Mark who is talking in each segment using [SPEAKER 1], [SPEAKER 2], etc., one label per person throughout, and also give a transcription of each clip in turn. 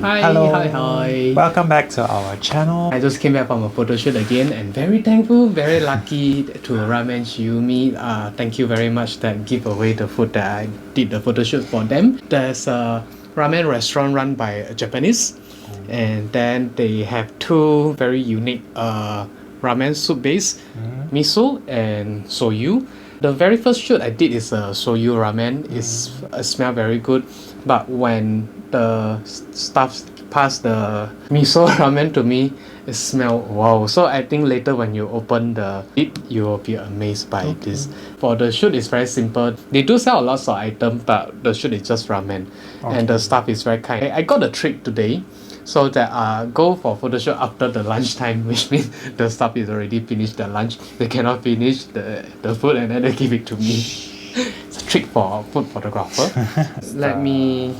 [SPEAKER 1] Hi,
[SPEAKER 2] Hello.
[SPEAKER 1] hi.
[SPEAKER 2] Welcome back to our channel.
[SPEAKER 1] I just came back from a photo shoot again and very thankful, very lucky to Ramen Chiyume. Thank you very much that give away the food that I did the photo shoot for them. There's a ramen restaurant run by a Japanese, and then they have two very unique ramen soup base, Miso and Shoyu. The very first shoot I did is a Shoyu ramen. It smell very good, but when the staff passed the miso ramen to me, it smelled wow. So I think later when you open the lid, you will be amazed by this. For the shoot, it's very simple. They do sell lots of items, but the shoot is just ramen, and the staff is very kind. I got a treat today. So that go for photo shoot after the lunchtime, which means the staff is already finished their lunch. They cannot finish the food and then they give it to me. It's a trick for a food photographer. Let me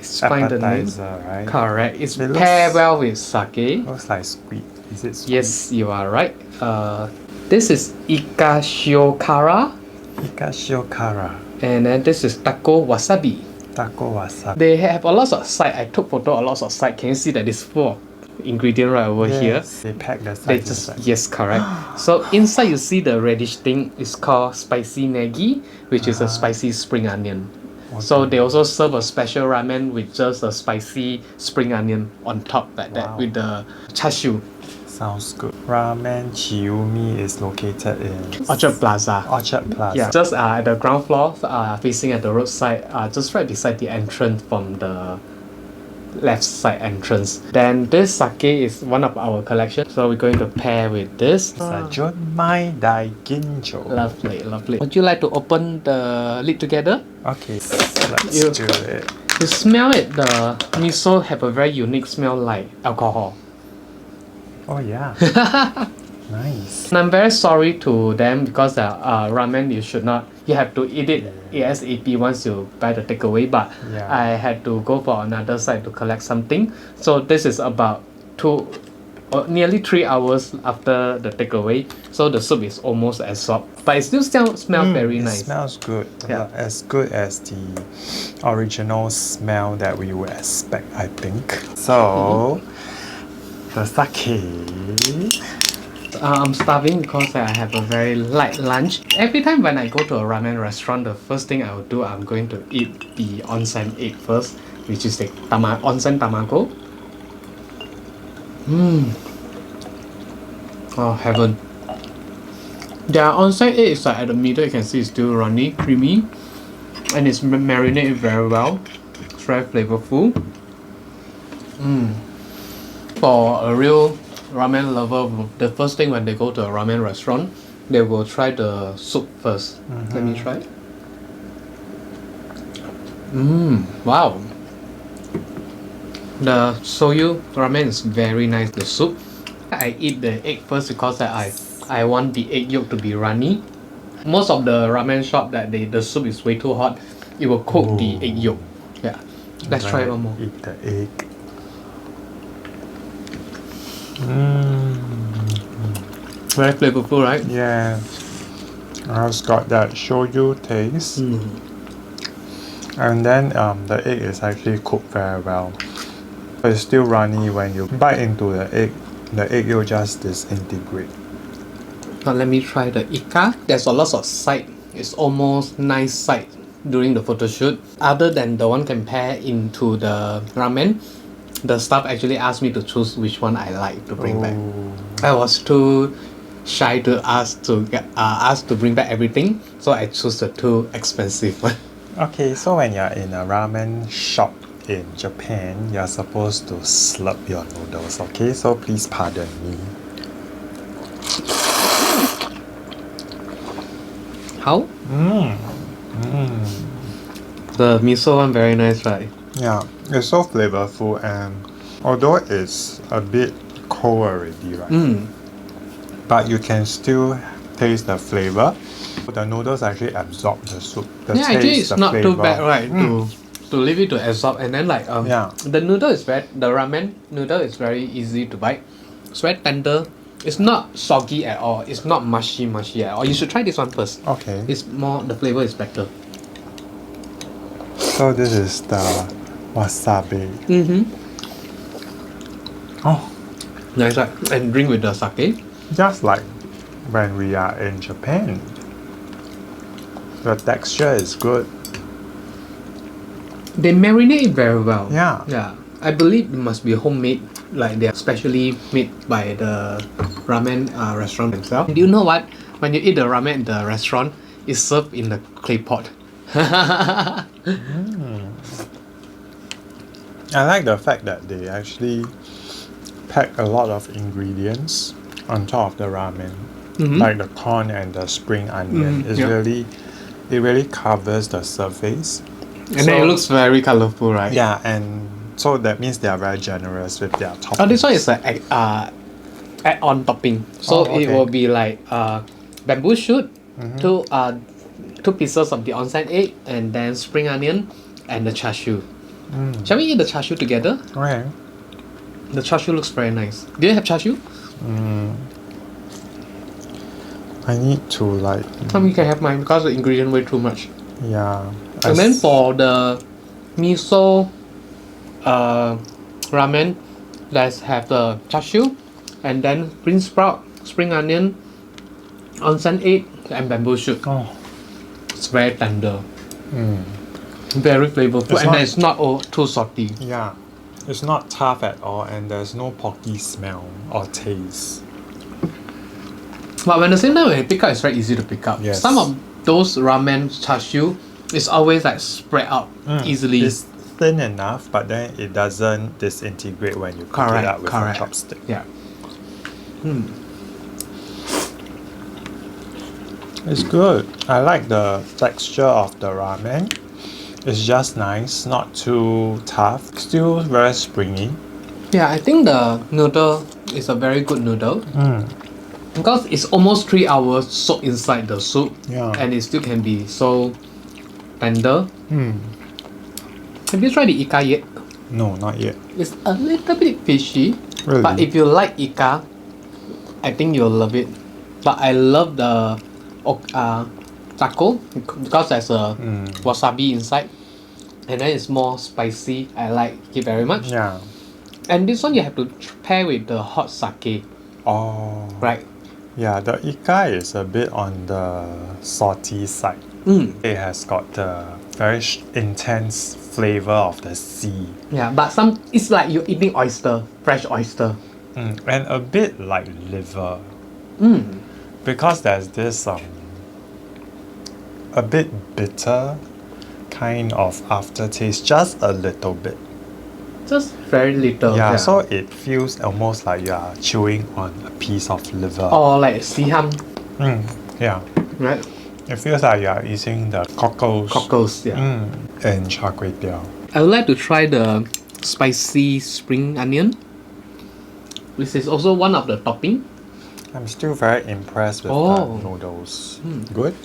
[SPEAKER 1] find the name.
[SPEAKER 2] Appetizer, right?
[SPEAKER 1] Correct. It's
[SPEAKER 2] It
[SPEAKER 1] pair
[SPEAKER 2] looks-
[SPEAKER 1] well with sake.
[SPEAKER 2] Looks like squid. Is it squid?
[SPEAKER 1] Yes, you are right. This is ikashiokara,
[SPEAKER 2] Ikashiokara.
[SPEAKER 1] and then this is taco wasabi.
[SPEAKER 2] Taco wasabi.
[SPEAKER 1] They have a lot of side. I took photo a lot of side. Can you see that it's full of ingredient right over here?
[SPEAKER 2] Yes, they pack the
[SPEAKER 1] They
[SPEAKER 2] sides
[SPEAKER 1] just
[SPEAKER 2] inside.
[SPEAKER 1] yes, correct. So inside you see the reddish thing is called spicy negi, which is a spicy spring onion. So they also serve a special ramen with just a spicy spring onion on top like that
[SPEAKER 2] Wow.
[SPEAKER 1] with the chashu.
[SPEAKER 2] Sounds good. Ramen Chiyume is located in
[SPEAKER 1] Orchard Plaza.
[SPEAKER 2] Orchard Plaza.
[SPEAKER 1] Yeah, just at the ground floor, facing at the roadside, just right beside the entrance from the left side entrance. Then this sake is one of our collection, so we're going to pair with this.
[SPEAKER 2] Sajunmai Dai Ginjo.
[SPEAKER 1] Lovely, lovely. Would you like to open the lid together?
[SPEAKER 2] Okay, let's
[SPEAKER 1] You-
[SPEAKER 2] do it.
[SPEAKER 1] You smell it, the miso have a very unique smell like alcohol.
[SPEAKER 2] Oh yeah. Nice.
[SPEAKER 1] And I'm very sorry to them because ramen you have to eat it ASAP once you buy the takeaway, but
[SPEAKER 2] Yeah.
[SPEAKER 1] I had to go for another site to collect something. So this is about nearly 3 hours after the takeaway. So the soup is almost absorbed, but it still smells very
[SPEAKER 2] It
[SPEAKER 1] nice.
[SPEAKER 2] smells good.
[SPEAKER 1] Yeah.
[SPEAKER 2] As good as the original smell that we would expect, I think. So, the sake.
[SPEAKER 1] I'm starving because I have a very light lunch. Every time when I go to a ramen restaurant, the first thing I will do, I'm going to eat the onsen egg first, which is the onsen tamago. Oh, heaven. Their onsen egg is like at the middle, you can see it's still runny, creamy, and it's marinated very well. It's very flavorful. For a real ramen lover, the first thing when they go to a ramen restaurant, they will try the soup first. Let me try. Wow. The Shoyu ramen is very nice. The soup. I eat the egg first because I want the egg yolk to be runny. Most of the ramen shop that the soup is way too hot, it will cook the egg yolk. Yeah. Let's try one more.
[SPEAKER 2] Eat the egg.
[SPEAKER 1] Very flavorful, right?
[SPEAKER 2] Yeah. It's got that shoyu taste. And then the egg is actually cooked very well. But it's still runny when you bite into the egg will just disintegrate.
[SPEAKER 1] Now let me try the Ika. There's a lot of side. It's almost 9 side during the photo shoot. Other than the one can pair into the ramen, the staff actually asked me to choose which one I like to bring back. I was too shy to ask to bring back everything, so I chose the 2 expensive one.
[SPEAKER 2] Okay, so when you're in a ramen shop in Japan, you're supposed to slurp your noodles, okay? So please pardon me.
[SPEAKER 1] How? The miso one very nice, right?
[SPEAKER 2] Yeah, it's so flavorful, and although it's a bit cold already, right? But you can still taste the flavor. The noodles actually absorb the soup. The
[SPEAKER 1] Yeah, actually
[SPEAKER 2] taste,
[SPEAKER 1] it's
[SPEAKER 2] the
[SPEAKER 1] not too
[SPEAKER 2] flavor.
[SPEAKER 1] bad, right? To leave it to absorb, and then like
[SPEAKER 2] Yeah.
[SPEAKER 1] the noodle is the ramen noodle is very easy to bite. It's very tender. It's not soggy at all. It's not mushy at all. You should try this one first.
[SPEAKER 2] Okay.
[SPEAKER 1] It's more, the flavor is better.
[SPEAKER 2] So this is the wasabi. Oh,
[SPEAKER 1] Nice, right? And drink with the sake.
[SPEAKER 2] just like when we are in Japan. The texture is good.
[SPEAKER 1] They marinate it very well.
[SPEAKER 2] Yeah.
[SPEAKER 1] Yeah. I believe it must be homemade. Like they are specially made by the ramen restaurant themselves. Do you know what? When you eat the ramen in the restaurant, it's served in the clay pot.
[SPEAKER 2] I like the fact that they actually pack a lot of ingredients on top of the ramen. Like the corn and the spring onion. It really covers the surface.
[SPEAKER 1] And then it looks very colorful, right?
[SPEAKER 2] Yeah, and so that means they are very generous with their toppings.
[SPEAKER 1] Oh, this one is a add-on topping. So
[SPEAKER 2] Oh, okay.
[SPEAKER 1] it will be like bamboo shoot, two pieces of the onsen egg, and then spring onion, and the char siu. Shall we eat the char siu together?
[SPEAKER 2] Okay.
[SPEAKER 1] The char siu looks very nice. Do you have char siu?
[SPEAKER 2] I need to like,
[SPEAKER 1] You can have mine because the ingredient way too much.
[SPEAKER 2] yeah.
[SPEAKER 1] And then for the miso ramen, let's have the char siu, and then bean sprout, spring onion, onsen egg, and bamboo shoot.
[SPEAKER 2] Oh.
[SPEAKER 1] It's very tender, very flavorful,
[SPEAKER 2] It's
[SPEAKER 1] and
[SPEAKER 2] not-
[SPEAKER 1] it's not too salty.
[SPEAKER 2] Yeah. It's not tough at all and there's no porky smell or taste.
[SPEAKER 1] But when the same time when you pick up, it's very easy to pick up.
[SPEAKER 2] Yes.
[SPEAKER 1] Some of those ramen char siu is always like spread out easily.
[SPEAKER 2] It's thin enough, but then it doesn't disintegrate when you cook it up with a chopstick.
[SPEAKER 1] Yeah.
[SPEAKER 2] It's good. I like the texture of the ramen. It's just nice, not too tough, still very springy.
[SPEAKER 1] Yeah, I think the noodle is a very good noodle. Because it's almost 3 hours soaked inside the soup,
[SPEAKER 2] Yeah.
[SPEAKER 1] and it still can be so tender. Have you tried the ika yet?
[SPEAKER 2] No, not yet.
[SPEAKER 1] It's a little bit fishy,
[SPEAKER 2] Really?
[SPEAKER 1] but if you like ika, I think you'll love it. But I love the taco because there's a wasabi inside, and then it's more spicy. I like it very much.
[SPEAKER 2] Yeah.
[SPEAKER 1] And this one you have to pair with the hot sake,
[SPEAKER 2] Oh.
[SPEAKER 1] right?
[SPEAKER 2] Yeah, the ika is a bit on the salty side. It has got the very intense flavor of the sea.
[SPEAKER 1] Yeah, but it's like you're eating oyster, fresh oyster.
[SPEAKER 2] And a bit like liver. Because there's this a bit bitter kind of aftertaste, just a little bit.
[SPEAKER 1] Just very little.
[SPEAKER 2] Yeah, so it feels almost like you are chewing on a piece of liver.
[SPEAKER 1] Or like siham,
[SPEAKER 2] Yeah,
[SPEAKER 1] right?
[SPEAKER 2] it feels like you are eating the cockles.
[SPEAKER 1] Cockles, yeah.
[SPEAKER 2] And char kway teow.
[SPEAKER 1] I would like to try the spicy spring onion, which is also one of the topping.
[SPEAKER 2] I'm still very impressed with the noodles. Good?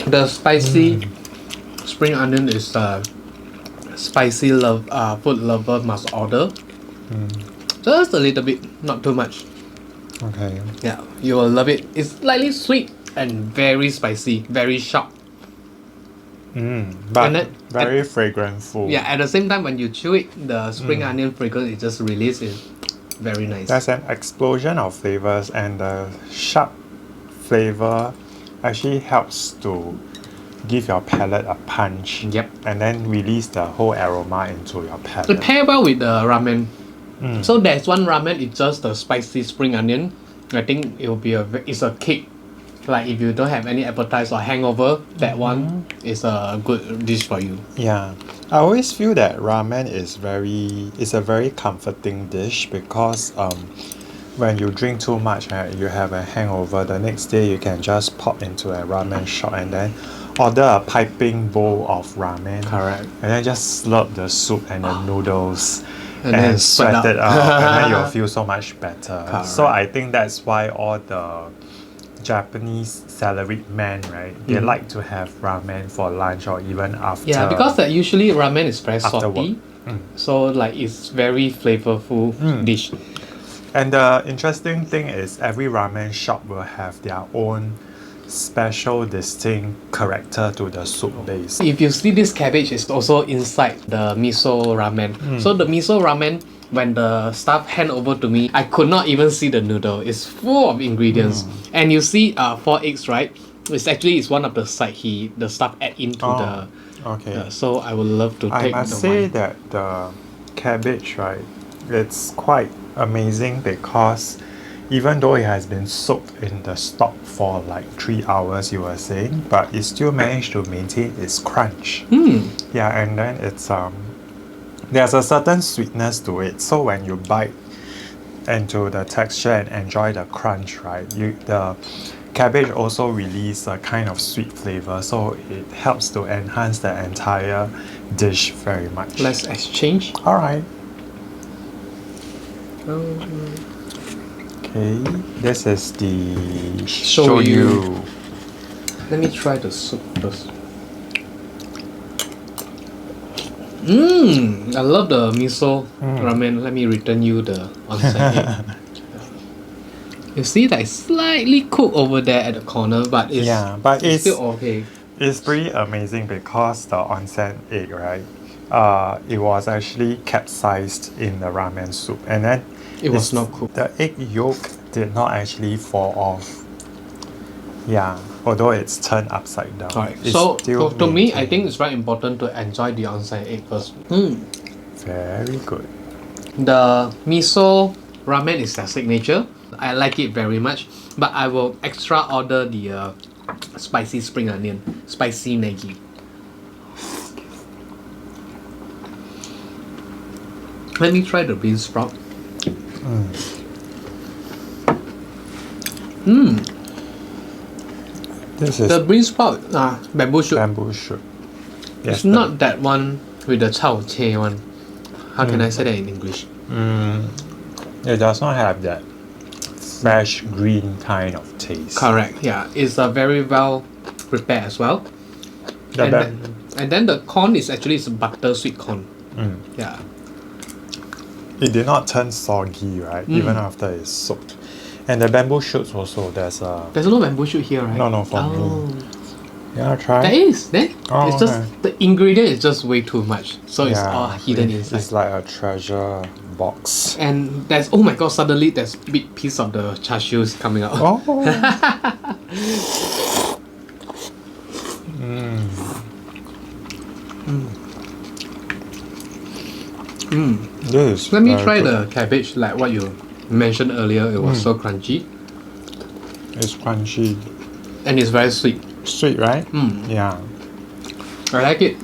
[SPEAKER 1] The spicy spring onion is spicy food lover must order. Just a little bit, not too much.
[SPEAKER 2] Okay.
[SPEAKER 1] Yeah, you will love it. It's slightly sweet and very spicy, very sharp.
[SPEAKER 2] But
[SPEAKER 1] And then-
[SPEAKER 2] very fragrantful.
[SPEAKER 1] Yeah, at the same time when you chew it, the spring onion fragrance is just released. It's very nice.
[SPEAKER 2] There's an explosion of flavors, and the sharp flavor actually helps to give your palate a punch.
[SPEAKER 1] Yep.
[SPEAKER 2] And then release the whole aroma into your
[SPEAKER 1] It
[SPEAKER 2] palate.
[SPEAKER 1] pair well with the ramen. So there's one ramen, it's just the spicy spring onion. I think it will be it's a kick. Like if you don't have any appetite or hangover, that one is a good dish for you.
[SPEAKER 2] Yeah, I always feel that ramen is a very comforting dish because when you drink too much, you have a hangover. The next day you can just pop into a ramen shop and then order a piping bowl of ramen.
[SPEAKER 1] Correct.
[SPEAKER 2] And then just slurp the soup and the noodles.
[SPEAKER 1] And then
[SPEAKER 2] sweat
[SPEAKER 1] sweat
[SPEAKER 2] it
[SPEAKER 1] out.
[SPEAKER 2] out, and then you'll feel so much better.
[SPEAKER 1] Correct.
[SPEAKER 2] So I think that's why all the Japanese salaried men, right? They like to have ramen for lunch or even after.
[SPEAKER 1] Yeah, because usually ramen is very
[SPEAKER 2] After
[SPEAKER 1] salty.
[SPEAKER 2] work.
[SPEAKER 1] So like it's very flavorful dish.
[SPEAKER 2] And the interesting thing is every ramen shop will have their own special distinct character to the soup base.
[SPEAKER 1] If you see this cabbage is also inside the miso ramen. So the miso ramen, when the staff hand over to me, I could not even see the noodle. It's full of ingredients. And you see 4 eggs, right? It's one of the side the staff add into the
[SPEAKER 2] Okay.
[SPEAKER 1] so I would love to
[SPEAKER 2] I
[SPEAKER 1] take
[SPEAKER 2] must
[SPEAKER 1] the
[SPEAKER 2] say
[SPEAKER 1] one.
[SPEAKER 2] that the cabbage, right, it's quite amazing because even though it has been soaked in the stock for like 3 hours, you were saying, but it still managed to maintain its crunch. Yeah, and then it's there's a certain sweetness to it. So when you bite into the texture and enjoy the crunch, right, the cabbage also release a kind of sweet flavor, so it helps to enhance the entire dish very much.
[SPEAKER 1] Let's exchange.
[SPEAKER 2] All right. Okay, this is the shoyu.
[SPEAKER 1] Let me try the soup first. I love the miso ramen. Let me return you the onsen egg. You see that it's slightly cooked over there at the corner, but it's still okay.
[SPEAKER 2] It's pretty amazing because the onsen egg, right? It was actually capsized in the ramen soup, and then
[SPEAKER 1] It was not cooked.
[SPEAKER 2] The egg yolk did not actually fall off. Yeah, although it's turned upside down.
[SPEAKER 1] Correct.
[SPEAKER 2] It's
[SPEAKER 1] So
[SPEAKER 2] still
[SPEAKER 1] to me, I
[SPEAKER 2] maintained.
[SPEAKER 1] think it's very important to enjoy the onsen egg first.
[SPEAKER 2] Very good.
[SPEAKER 1] The miso ramen is their signature. I like it very much, but I will extra order the spicy spring onion, spicy negi. Let me try the bean sprout.
[SPEAKER 2] This is
[SPEAKER 1] The bean sprout, bamboo shoot.
[SPEAKER 2] bamboo shoot. Yes,
[SPEAKER 1] It's not that one with the chao che one. How can I say that in English?
[SPEAKER 2] It does not have that fresh green kind of taste.
[SPEAKER 1] Correct. Yeah, it's very well prepared as well.
[SPEAKER 2] The
[SPEAKER 1] And
[SPEAKER 2] bam-
[SPEAKER 1] and then the corn is actually butter sweet corn. Yeah.
[SPEAKER 2] It did not turn soggy, right? Even after it's soaked. And the bamboo shoots also, there's
[SPEAKER 1] no bamboo shoot here, right?
[SPEAKER 2] No, for me. Yeah, try.
[SPEAKER 1] There is. There.
[SPEAKER 2] Oh,
[SPEAKER 1] It's just
[SPEAKER 2] okay.
[SPEAKER 1] the ingredient is just way too much, so it's
[SPEAKER 2] Yeah,
[SPEAKER 1] all hidden
[SPEAKER 2] It's
[SPEAKER 1] inside.
[SPEAKER 2] like a treasure box.
[SPEAKER 1] And there's oh my god! Suddenly there's big piece of the char siu coming out.
[SPEAKER 2] Oh. This is
[SPEAKER 1] Let me
[SPEAKER 2] very
[SPEAKER 1] try
[SPEAKER 2] good.
[SPEAKER 1] the cabbage, like what you mentioned earlier. It was so crunchy
[SPEAKER 2] It's crunchy.
[SPEAKER 1] and it's very sweet.
[SPEAKER 2] Sweet, right? Yeah.
[SPEAKER 1] I like it.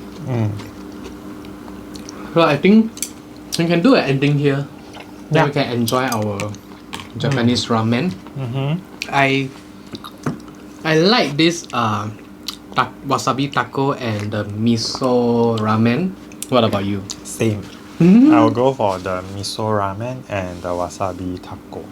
[SPEAKER 1] So I think we can do an ending here. Then we can enjoy our Japanese ramen. I like this wasabi taco and the miso ramen. What about you?
[SPEAKER 2] Same. I'll go for the miso ramen and the wasabi taco.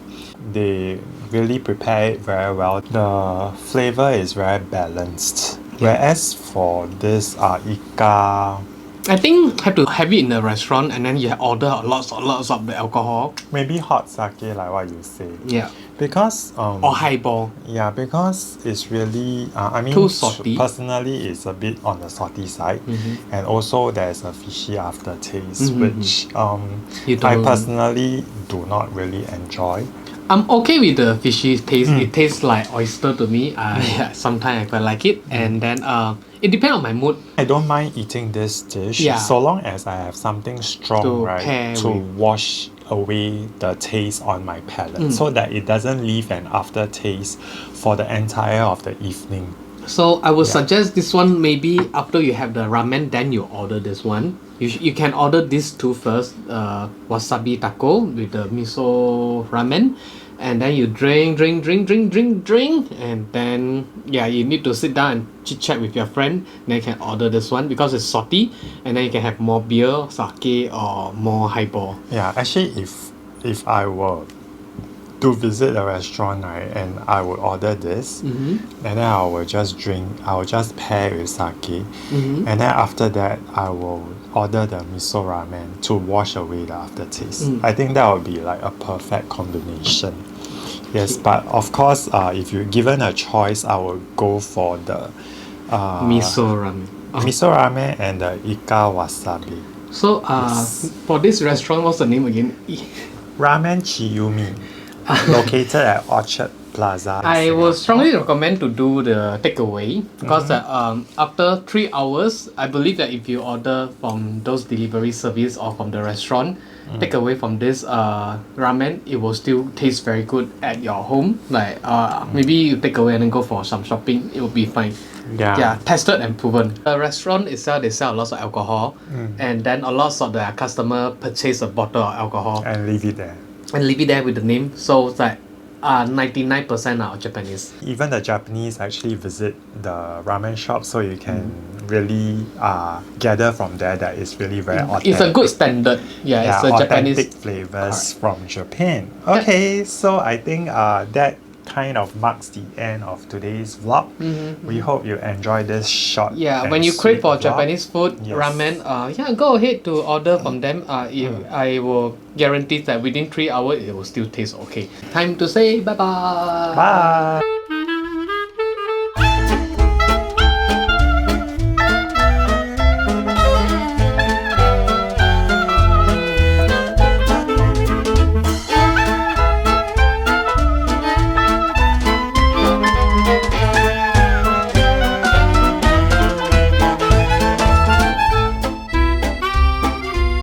[SPEAKER 2] They really prepare it very well. The flavor is very balanced. Whereas for this ika,
[SPEAKER 1] I think have to have it in a restaurant and then you order lots of the alcohol.
[SPEAKER 2] maybe hot sake like what you say.
[SPEAKER 1] Yeah.
[SPEAKER 2] Because
[SPEAKER 1] Or highball.
[SPEAKER 2] yeah, because it's really I mean
[SPEAKER 1] Too salty.
[SPEAKER 2] personally it's a bit on the salty side, and also there's a fishy aftertaste which
[SPEAKER 1] You
[SPEAKER 2] I
[SPEAKER 1] don't-
[SPEAKER 2] personally do not really enjoy.
[SPEAKER 1] I'm okay with the fishy taste. It tastes like oyster to me. Sometimes I quite like it. And then it depends on my mood.
[SPEAKER 2] I don't mind eating this dish
[SPEAKER 1] Yeah.
[SPEAKER 2] so long as I have something strong,
[SPEAKER 1] To
[SPEAKER 2] right,
[SPEAKER 1] pair
[SPEAKER 2] to
[SPEAKER 1] with.
[SPEAKER 2] wash away the taste on my palate so that it doesn't leave an aftertaste for the entire of the evening.
[SPEAKER 1] So I would suggest this one maybe after you have the ramen, then you order this one. You can order these two first, wasabi taco with the miso ramen, and then you drink, and then you need to sit down and chit chat with your friend. Then you can order this one because it's salty, and then you can have more beer, sake, or more highball.
[SPEAKER 2] Yeah, actually, if I were to visit a restaurant, right, and I would order this, and then I will just pair it with sake, and then after that I will order the miso ramen to wash away the aftertaste. I think that would be like a perfect combination. Yes, but of course, if you're given a choice, I will go for the
[SPEAKER 1] Miso ramen.
[SPEAKER 2] miso ramen and the ika wasabi.
[SPEAKER 1] So for this restaurant, what's the name again?
[SPEAKER 2] Ramen Chiyume, located at Orchard Plaza. in
[SPEAKER 1] I would
[SPEAKER 2] Singapore.
[SPEAKER 1] strongly recommend to do the takeaway because after 3 hours, I believe that if you order from those delivery service or from the restaurant, take away from this ramen, it will still taste very good at your home. Like maybe you take away and then go for some shopping, it will be fine. Yeah, tested and proven. The restaurant itself, they sell lots of alcohol, and then a lot of the customer purchase a bottle of alcohol
[SPEAKER 2] And leave it there.
[SPEAKER 1] and leave it there with the name. So it's like 99% are Japanese.
[SPEAKER 2] Even the Japanese actually visit the ramen shop, so you can really gather from there that it's really very authentic.
[SPEAKER 1] It's a good standard. Yeah, it's a
[SPEAKER 2] authentic
[SPEAKER 1] Japanese
[SPEAKER 2] flavors from Japan. Okay, so I think that kind of marks the end of today's vlog. We hope you enjoy this short.
[SPEAKER 1] Yeah,
[SPEAKER 2] and
[SPEAKER 1] when you crave
[SPEAKER 2] sweet
[SPEAKER 1] for
[SPEAKER 2] vlog.
[SPEAKER 1] Japanese food,
[SPEAKER 2] Yes.
[SPEAKER 1] ramen, yeah, go ahead to order from them. I will guarantee that within 3 hours, it will still taste okay. Time to say bye-bye.
[SPEAKER 2] Bye.